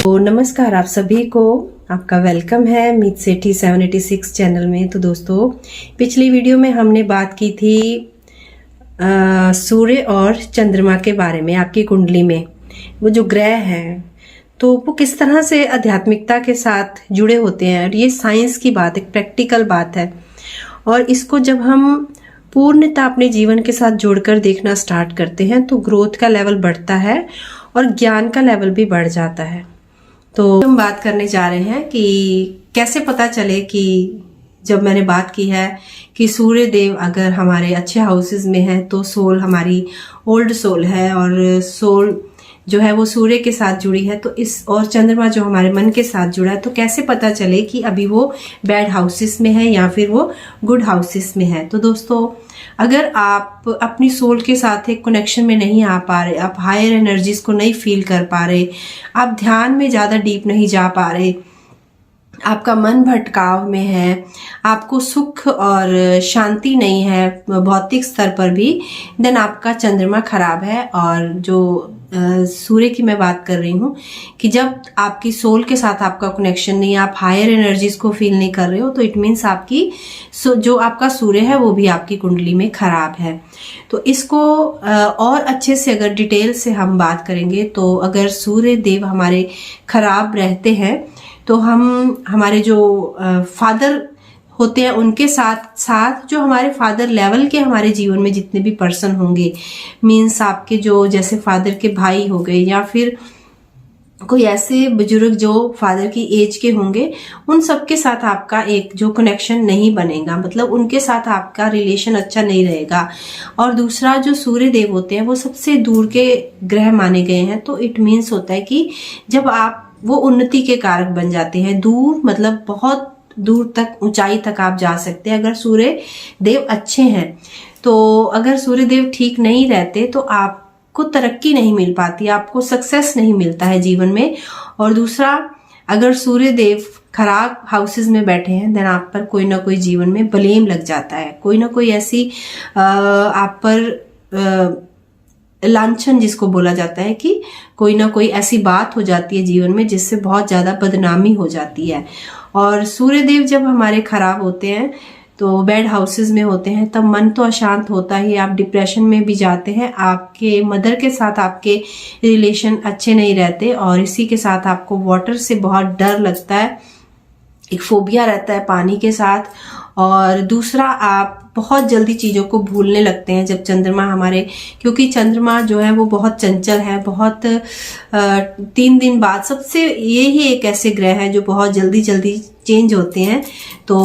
तो नमस्कार आप सभी को, आपका वेलकम है मीत सेठी 786 चैनल में। तो दोस्तों, पिछली वीडियो में हमने बात की थी सूर्य और चंद्रमा के बारे में। आपकी कुंडली में वो जो ग्रह हैं तो वो किस तरह से आध्यात्मिकता के साथ जुड़े होते हैं, और ये साइंस की बात, एक प्रैक्टिकल बात है। और इसको जब हम पूर्णता अपने जीवन के साथ जोड़कर देखना स्टार्ट करते हैं तो ग्रोथ का लेवल बढ़ता है और ज्ञान का लेवल भी बढ़ जाता है। तो हम बात करने जा रहे हैं कि कैसे पता चले कि जब मैंने बात की है कि सूर्य देव अगर हमारे अच्छे हाउसेस में है तो सोल हमारी ओल्ड सोल है, और सोल जो है वो सूर्य के साथ जुड़ी है, तो इस और चंद्रमा जो हमारे मन के साथ जुड़ा है, तो कैसे पता चले कि अभी वो बैड हाउसेस में है या फिर वो गुड हाउसेस में है। तो दोस्तों, अगर आप अपनी सोल के साथ एक कनेक्शन में नहीं आ पा रहे, आप हायर एनर्जीज को नहीं फील कर पा रहे, आप ध्यान में ज्यादा डीप नहीं जा पा रहे, आपका मन भटकाव में है, आपको सुख और शांति नहीं है भौतिक स्तर पर भी, देन आपका चंद्रमा खराब है। और जो सूर्य की मैं बात कर रही हूँ कि जब आपकी सोल के साथ आपका कनेक्शन नहीं, आप हायर एनर्जीज को फील नहीं कर रहे हो, तो इट मीन्स आपकी जो आपका सूर्य है वो भी आपकी कुंडली में खराब है। तो इसको और अच्छे से अगर डिटेल से हम बात करेंगे तो अगर सूर्य देव हमारे खराब रहते हैं तो हम हमारे जो फादर होते हैं उनके साथ साथ जो हमारे फादर लेवल के हमारे जीवन में जितने भी पर्सन होंगे, मीन्स आपके जो जैसे फादर के भाई हो गए या फिर कोई ऐसे बुजुर्ग जो फादर की एज के होंगे, उन सब के साथ आपका एक जो कनेक्शन नहीं बनेगा, मतलब उनके साथ आपका रिलेशन अच्छा नहीं रहेगा। और दूसरा, जो सूर्य देव होते हैं वो सबसे दूर के ग्रह माने गए हैं, तो इट मीन्स होता है कि जब आप वो उन्नति के कारक बन जाते हैं। दूर मतलब बहुत दूर तक, ऊंचाई तक आप जा सकते हैं अगर सूर्य देव अच्छे हैं। तो अगर सूर्य देव ठीक नहीं रहते तो आपको तरक्की नहीं मिल पाती, आपको सक्सेस नहीं मिलता है जीवन में। और दूसरा, अगर सूर्य देव खराब हाउसेस में बैठे हैं देन आप पर कोई ना कोई जीवन में ब्लेम लग जाता है, कोई ना कोई ऐसी आप पर लांछन जिसको बोला जाता है कि कोई ना कोई ऐसी बात हो जाती है जीवन में जिससे बहुत ज्यादा बदनामी हो जाती है। और सूर्य देव जब हमारे खराब होते हैं तो बैड हाउसेस में होते हैं, तब मन तो अशांत होता ही, आप डिप्रेशन में भी जाते हैं, आपके मदर के साथ आपके रिलेशन अच्छे नहीं रहते, और इसी के साथ आपको वाटर से बहुत डर लगता है, एक फोबिया रहता है पानी के साथ। और दूसरा, आप बहुत जल्दी चीजों को भूलने लगते हैं जब चंद्रमा हमारे, क्योंकि चंद्रमा जो है वो बहुत चंचल है, बहुत 3 दिन बाद सबसे, ये ही एक ऐसे ग्रह है जो बहुत जल्दी जल्दी चेंज होते हैं। तो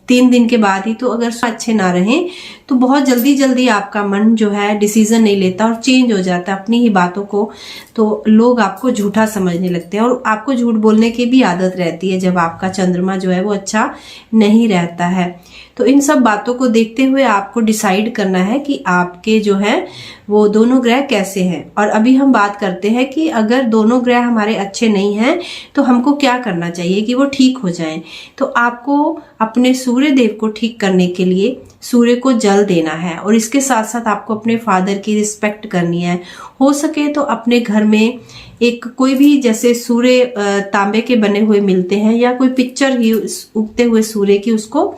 3 दिन के बाद ही, तो अगर अच्छे ना रहें तो बहुत जल्दी जल्दी आपका मन जो है डिसीजन नहीं लेता और चेंज हो जाता है अपनी ही बातों को, तो लोग आपको झूठा समझने लगते हैं और आपको झूठ बोलने की भी आदत रहती है जब आपका चंद्रमा जो है वो अच्छा नहीं रहता है। तो इन सब बातों को देखते हुए आपको डिसाइड करना है कि आपके जो है वो दोनों ग्रह कैसे हैं। और अभी हम बात करते हैं कि अगर दोनों ग्रह हमारे अच्छे नहीं हैं तो हमको क्या करना चाहिए कि वो ठीक हो जाएं। तो आपको अपने सूर्य देव को ठीक करने के लिए सूर्य को जल देना है, और इसके साथ साथ आपको अपने फादर की रिस्पेक्ट करनी है। हो सके तो अपने घर में एक कोई भी, जैसे सूर्य तांबे के बने हुए मिलते हैं या कोई पिक्चर ही उगते हुए सूर्य की, उसको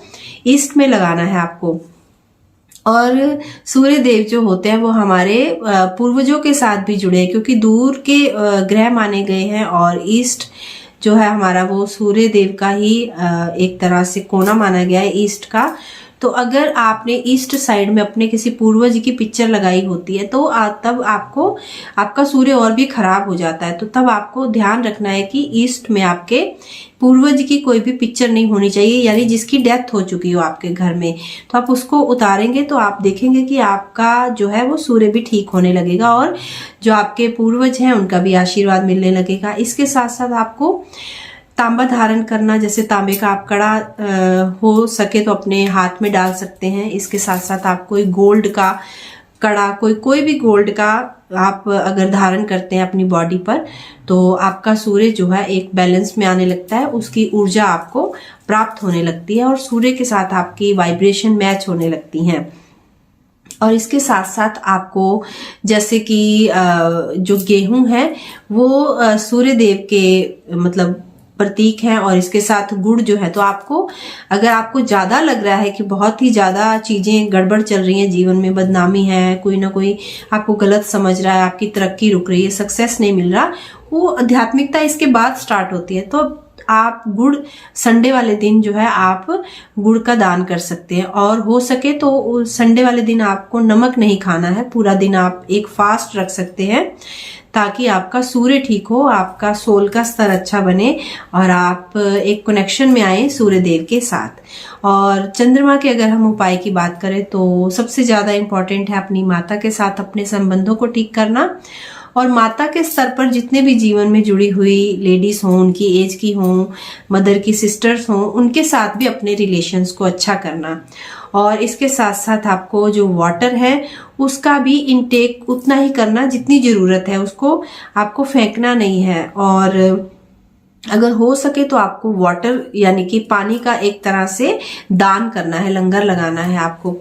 ईस्ट में लगाना है आपको। और सूर्य देव जो होते हैं वो हमारे पूर्वजों के साथ भी जुड़े हैं, क्योंकि दूर के ग्रह माने गए हैं, और ईस्ट जो है हमारा वो सूर्य देव का ही एक तरह से कोना माना गया है ईस्ट का। तो अगर आपने ईस्ट साइड में अपने किसी पूर्वज की पिक्चर लगाई होती है तो तब आपको आपका सूर्य और भी खराब हो जाता है। तो तब आपको ध्यान रखना है कि ईस्ट में आपके पूर्वज की कोई भी पिक्चर नहीं होनी चाहिए, यानी जिसकी डेथ हो चुकी हो आपके घर में। तो आप उसको उतारेंगे तो आप देखेंगे कि आपका जो है वो सूर्य भी ठीक होने लगेगा और जो आपके पूर्वज हैं उनका भी आशीर्वाद मिलने लगेगा। इसके साथ साथ आपको तांबा धारण करना, जैसे तांबे का आप कड़ा हो सके तो अपने हाथ में डाल सकते हैं। इसके साथ साथ आप कोई गोल्ड का कड़ा, कोई भी गोल्ड का आप अगर धारण करते हैं अपनी बॉडी पर, तो आपका सूर्य जो है एक बैलेंस में आने लगता है, उसकी ऊर्जा आपको प्राप्त होने लगती है और सूर्य के साथ आपकी वाइब्रेशन मैच होने लगती हैं। और इसके साथ साथ आपको जैसे कि जो गेहूं है वो सूर्य देव के मतलब प्रतीक है, और इसके साथ गुड़ जो है, तो आपको अगर आपको ज्यादा लग रहा है कि बहुत ही ज्यादा चीजें गड़बड़ चल रही हैं जीवन में, बदनामी है, कोई ना कोई आपको गलत समझ रहा है, आपकी तरक्की रुक रही है, सक्सेस नहीं मिल रहा, वो आध्यात्मिकता इसके बाद स्टार्ट होती है। तो आप गुड़ संडे वाले दिन जो है आप गुड़ का दान कर सकते हैं, और हो सके तो संडे वाले दिन आपको नमक नहीं खाना है, पूरा दिन आप एक फास्ट रख सकते हैं ताकि आपका सूर्य ठीक हो, आपका सोल का स्तर अच्छा बने और आप एक कनेक्शन में आए सूर्य देव के साथ। और चंद्रमा के अगर हम उपाय की बात करें तो सबसे ज्यादा इंपॉर्टेंट है अपनी माता के साथ अपने संबंधों को ठीक करना, और माता के स्तर पर जितने भी जीवन में जुड़ी हुई लेडीज हों, उनकी एज की हों, मदर की सिस्टर्स हों, उनके साथ भी अपने रिलेशंस को अच्छा करना। और इसके साथ साथ आपको जो वाटर है उसका भी इनटेक उतना ही करना जितनी जरूरत है, उसको आपको फेंकना नहीं है। और अगर हो सके तो आपको वाटर यानी कि पानी का एक तरह से दान करना है, लंगर लगाना है आपको।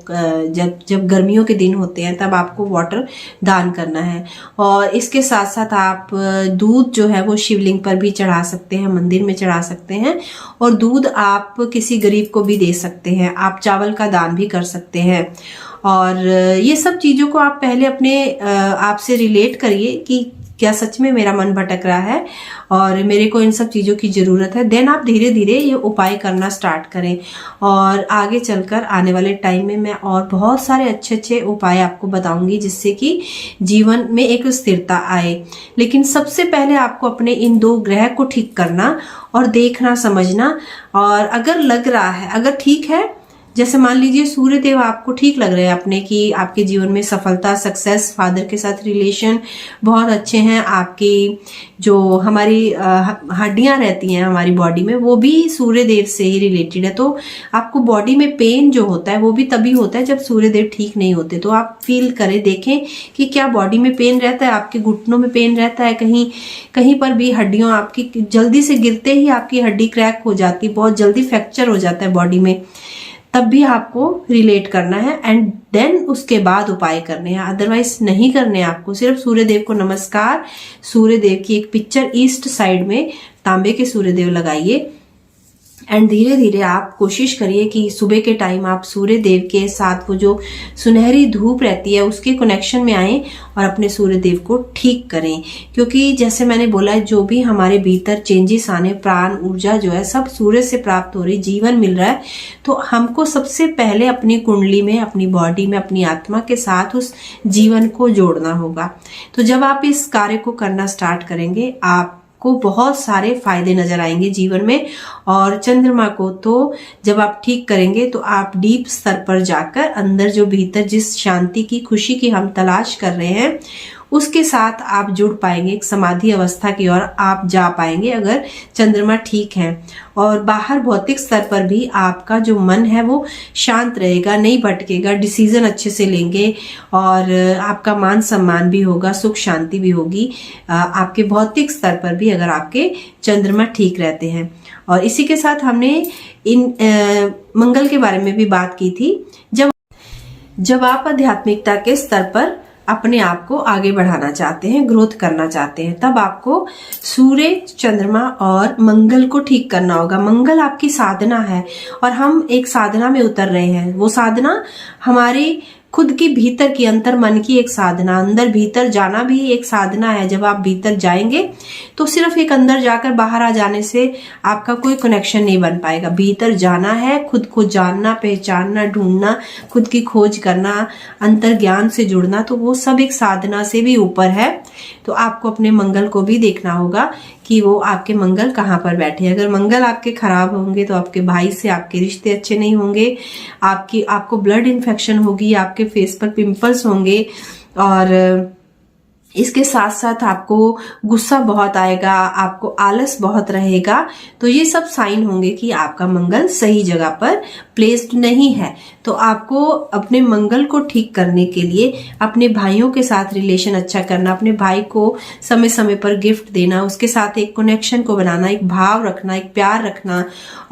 जब गर्मियों के दिन होते हैं तब आपको वाटर दान करना है। और इसके साथ साथ आप दूध जो है वो शिवलिंग पर भी चढ़ा सकते हैं, मंदिर में चढ़ा सकते हैं, और दूध आप किसी गरीब को भी दे सकते हैं, आप चावल का दान भी कर सकते हैं। और ये सब चीजों को आप पहले अपने आप से रिलेट करिए कि क्या सच में मेरा मन भटक रहा है और मेरे को इन सब चीजों की जरूरत है। देन आप धीरे धीरे ये उपाय करना स्टार्ट करें, और आगे चलकर आने वाले टाइम में मैं और बहुत सारे अच्छे अच्छे उपाय आपको बताऊंगी जिससे कि जीवन में एक स्थिरता आए। लेकिन सबसे पहले आपको अपने इन 2 ग्रह को ठीक करना और देखना समझना, और अगर लग रहा है, अगर ठीक है, जैसे मान लीजिए सूर्य देव आपको ठीक लग रहे हैं अपने कि आपके जीवन में सफलता, सक्सेस, फादर के साथ रिलेशन बहुत अच्छे हैं, आपकी जो हमारी हड्डियां रहती हैं हमारी बॉडी में वो भी सूर्य देव से ही रिलेटेड है। तो आपको बॉडी में पेन जो होता है वो भी तभी होता है जब सूर्य देव ठीक नहीं होते। तो आप फील करें, देखें कि क्या बॉडी में पेन रहता है, आपके घुटनों में पेन रहता है, कहीं कहीं पर भी हड्डियों आपकी जल्दी से गिरते ही आपकी हड्डी क्रैक हो जाती, बहुत जल्दी फ्रैक्चर हो जाता है बॉडी में, तब भी आपको रिलेट करना है एंड देन उसके बाद उपाय करने हैं। अदरवाइज नहीं करने हैं आपको। सिर्फ सूर्य देव को नमस्कार, सूर्य देव की एक पिक्चर ईस्ट साइड में तांबे के सूर्य देव लगाइए, एंड धीरे धीरे आप कोशिश करिए कि सुबह के टाइम आप सूर्य देव के साथ वो जो सुनहरी धूप रहती है उसके कनेक्शन में आए और अपने सूर्य देव को ठीक करें। क्योंकि जैसे मैंने बोला है, जो भी हमारे भीतर चेंजेस आने, प्राण ऊर्जा जो है सब सूर्य से प्राप्त हो रही, जीवन मिल रहा है, तो हमको सबसे पहले अपनी कुंडली में, अपनी बॉडी में, अपनी आत्मा के साथ उस जीवन को जोड़ना होगा। तो जब आप इस कार्य को करना स्टार्ट करेंगे को बहुत सारे फायदे नजर आएंगे जीवन में। और चंद्रमा को तो जब आप ठीक करेंगे तो आप डीप स्तर पर जाकर अंदर जो भीतर जिस शांति की, खुशी की हम तलाश कर रहे हैं उसके साथ आप जुड़ पाएंगे, एक समाधि अवस्था की ओर आप जा पाएंगे अगर चंद्रमा ठीक है। और बाहर भौतिक स्तर पर भी आपका जो मन है वो शांत रहेगा, नहीं भटकेगा, डिसीजन अच्छे से लेंगे, और आपका मान सम्मान भी होगा, सुख शांति भी होगी आपके भौतिक स्तर पर भी अगर आपके चंद्रमा ठीक रहते हैं। और इसी के साथ हमने इन मंगल के बारे में भी बात की थी। जब आप आध्यात्मिकता के स्तर पर अपने आप को आगे बढ़ाना चाहते हैं, ग्रोथ करना चाहते हैं, तब आपको सूर्य, चंद्रमा और मंगल को ठीक करना होगा। मंगल आपकी साधना है और हम एक साधना में उतर रहे हैं। वो साधना हमारी खुद की भीतर की, अंतर मन की एक साधना, अंदर भीतर जाना भी एक साधना है। जब आप भीतर जाएंगे तो सिर्फ एक अंदर जाकर बाहर आ जाने से आपका कोई कनेक्शन नहीं बन पाएगा। भीतर जाना है, खुद को जानना, पहचानना, ढूंढना, खुद की खोज करना, अंतर ज्ञान से जुड़ना, तो वो सब एक साधना से भी ऊपर है। तो आपको अपने मंगल को भी देखना होगा कि वो आपके मंगल कहाँ पर बैठे। अगर मंगल आपके खराब होंगे तो आपके भाई से आपके रिश्ते अच्छे नहीं होंगे, आपको ब्लड इन्फेक्शन होगी, आपके फेस पर पिंपल्स होंगे, और इसके साथ साथ आपको गुस्सा बहुत आएगा, आपको आलस बहुत रहेगा। तो ये सब साइन होंगे कि आपका मंगल सही जगह पर प्लेस्ड नहीं है, तो आपको अपने मंगल को ठीक करने के लिए अपने भाइयों के साथ रिलेशन अच्छा करना, अपने भाई को समय समय पर गिफ्ट देना, उसके साथ एक कनेक्शन को बनाना, एक भाव रखना, एक प्यार रखना।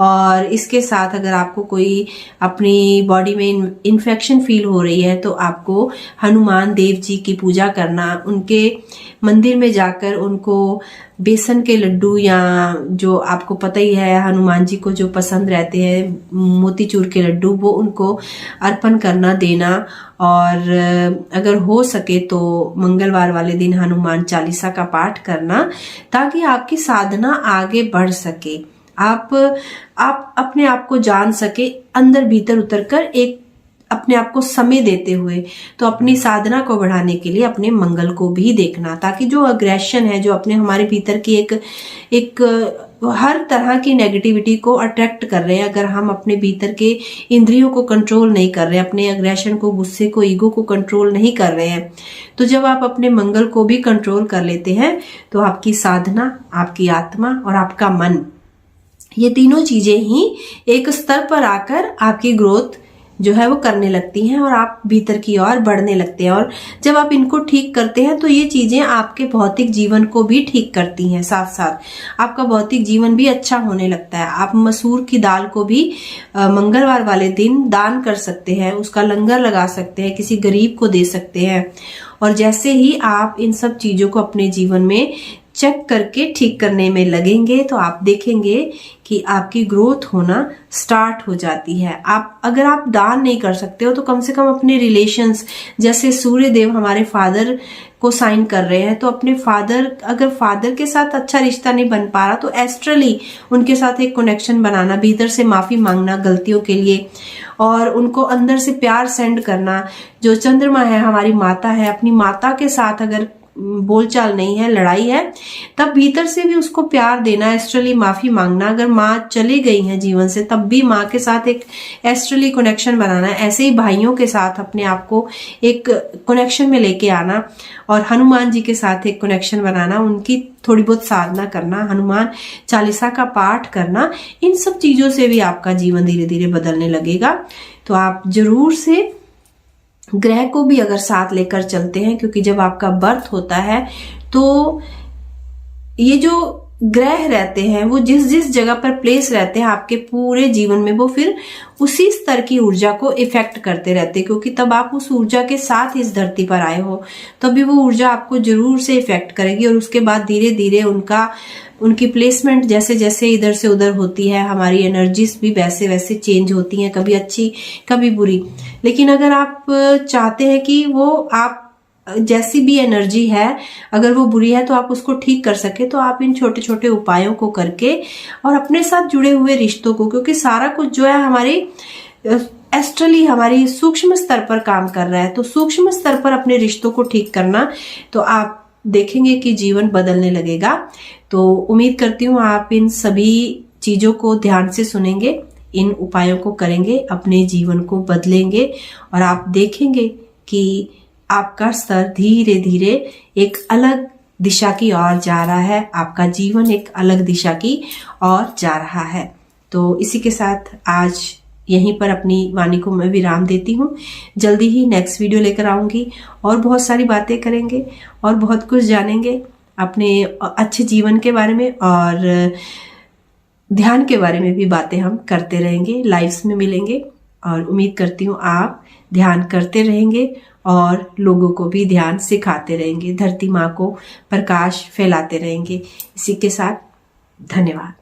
और इसके साथ अगर आपको कोई अपनी बॉडी में इन्फेक्शन फील हो रही है तो आपको हनुमान देव जी की पूजा करना, उनके मंदिर में जाकर उनको बेसन के लड्डू या जो आपको पता ही है हनुमान जी को जो पसंद रहते हैं मोतीचूर के लड्डू, वो उनको अर्पण करना, देना। और अगर हो सके तो मंगलवार वाले दिन हनुमान चालीसा का पाठ करना, ताकि आपकी साधना आगे बढ़ सके, आप अपने आप को जान सके अंदर भीतर उतरकर, एक अपने आप को समय देते हुए। तो अपनी साधना को बढ़ाने के लिए अपने मंगल को भी देखना, ताकि जो अग्रेशन है, जो अपने हमारे भीतर की एक हर तरह की नेगेटिविटी को अट्रैक्ट कर रहे हैं, अगर हम अपने भीतर के इंद्रियों को कंट्रोल नहीं कर रहे, अपने अग्रेशन को, गुस्से को, ईगो को कंट्रोल नहीं कर रहे हैं, तो जब आप अपने मंगल को भी कंट्रोल कर लेते हैं तो आपकी साधना, आपकी आत्मा और आपका मन, ये तीनों चीजें ही एक स्तर पर आकर आपकी ग्रोथ जो है वो करने लगती हैं और आप भीतर की ओर बढ़ने लगते हैं। और जब आप इनको ठीक करते हैं तो ये चीजें आपके भौतिक जीवन को भी ठीक करती हैं, साथ साथ आपका भौतिक जीवन भी अच्छा होने लगता है। आप मसूर की दाल को भी मंगलवार वाले दिन दान कर सकते हैं, उसका लंगर लगा सकते हैं, किसी गरीब को दे सकते हैं। और जैसे ही आप इन सब चीजों को अपने जीवन में चेक करके ठीक करने में लगेंगे तो आप देखेंगे कि आपकी ग्रोथ होना स्टार्ट हो जाती है। अगर आप दान नहीं कर सकते हो तो कम से कम अपने रिलेशंस, जैसे सूर्य देव हमारे फादर को साइन कर रहे हैं, तो अपने अगर फादर के साथ अच्छा रिश्ता नहीं बन पा रहा तो एस्ट्रली उनके साथ एक कनेक्शन बनाना, भीतर से माफी मांगना गलतियों के लिए, और उनको अंदर से प्यार सेंड करना। जो चंद्रमा है, हमारी माता है, अपनी माता के साथ अगर बोलचाल नहीं है, लड़ाई है, तब भीतर से भी उसको प्यार देना, एस्ट्रली माफी मांगना। अगर माँ चले गई है जीवन से तब भी माँ के साथ एक एस्ट्रली कनेक्शन बनाना। ऐसे ही भाइयों के साथ अपने आप को एक कनेक्शन में लेके आना और हनुमान जी के साथ एक कनेक्शन बनाना, उनकी थोड़ी बहुत साधना करना, हनुमान चालीसा का पाठ करना। इन सब चीजों से भी आपका जीवन धीरे धीरे बदलने लगेगा। तो आप जरूर से ग्रह को भी अगर साथ लेकर चलते हैं, क्योंकि जब आपका बर्थ होता है तो ये जो ग्रह रहते हैं वो जिस जिस जगह पर प्लेस रहते हैं आपके पूरे जीवन में, वो फिर उसी स्तर की ऊर्जा को इफेक्ट करते रहते हैं, क्योंकि तब आप उस ऊर्जा के साथ इस धरती पर आए हो, तभी वो ऊर्जा आपको जरूर से इफेक्ट करेगी। और उसके बाद धीरे धीरे उनकी प्लेसमेंट जैसे जैसे इधर से उधर होती है, हमारी एनर्जीज भी वैसे वैसे चेंज होती हैं, कभी अच्छी कभी बुरी। लेकिन अगर आप चाहते हैं कि वो आप जैसी भी एनर्जी है, अगर वो बुरी है तो आप उसको ठीक कर सके, तो आप इन छोटे छोटे उपायों को करके और अपने साथ जुड़े हुए रिश्तों को, क्योंकि सारा कुछ जो है हमारी एस्ट्रली हमारी सूक्ष्म स्तर पर काम कर रहा है, तो सूक्ष्म स्तर पर अपने रिश्तों को ठीक करना, तो आप देखेंगे कि जीवन बदलने लगेगा। तो उम्मीद करती हूँ आप इन सभी चीजों को ध्यान से सुनेंगे, इन उपायों को करेंगे, अपने जीवन को बदलेंगे और आप देखेंगे कि आपका स्तर धीरे धीरे एक अलग दिशा की ओर जा रहा है, आपका जीवन एक अलग दिशा की ओर जा रहा है। तो इसी के साथ आज यहीं पर अपनी वाणी को मैं विराम देती हूँ। जल्दी ही नेक्स्ट वीडियो लेकर आऊंगी और बहुत सारी बातें करेंगे और बहुत कुछ जानेंगे अपने अच्छे जीवन के बारे में, और ध्यान के बारे में भी बातें हम करते रहेंगे, लाइव्स में मिलेंगे। और उम्मीद करती हूँ आप ध्यान करते रहेंगे और लोगों को भी ध्यान सिखाते रहेंगे, धरती माँ को प्रकाश फैलाते रहेंगे। इसी के साथ धन्यवाद।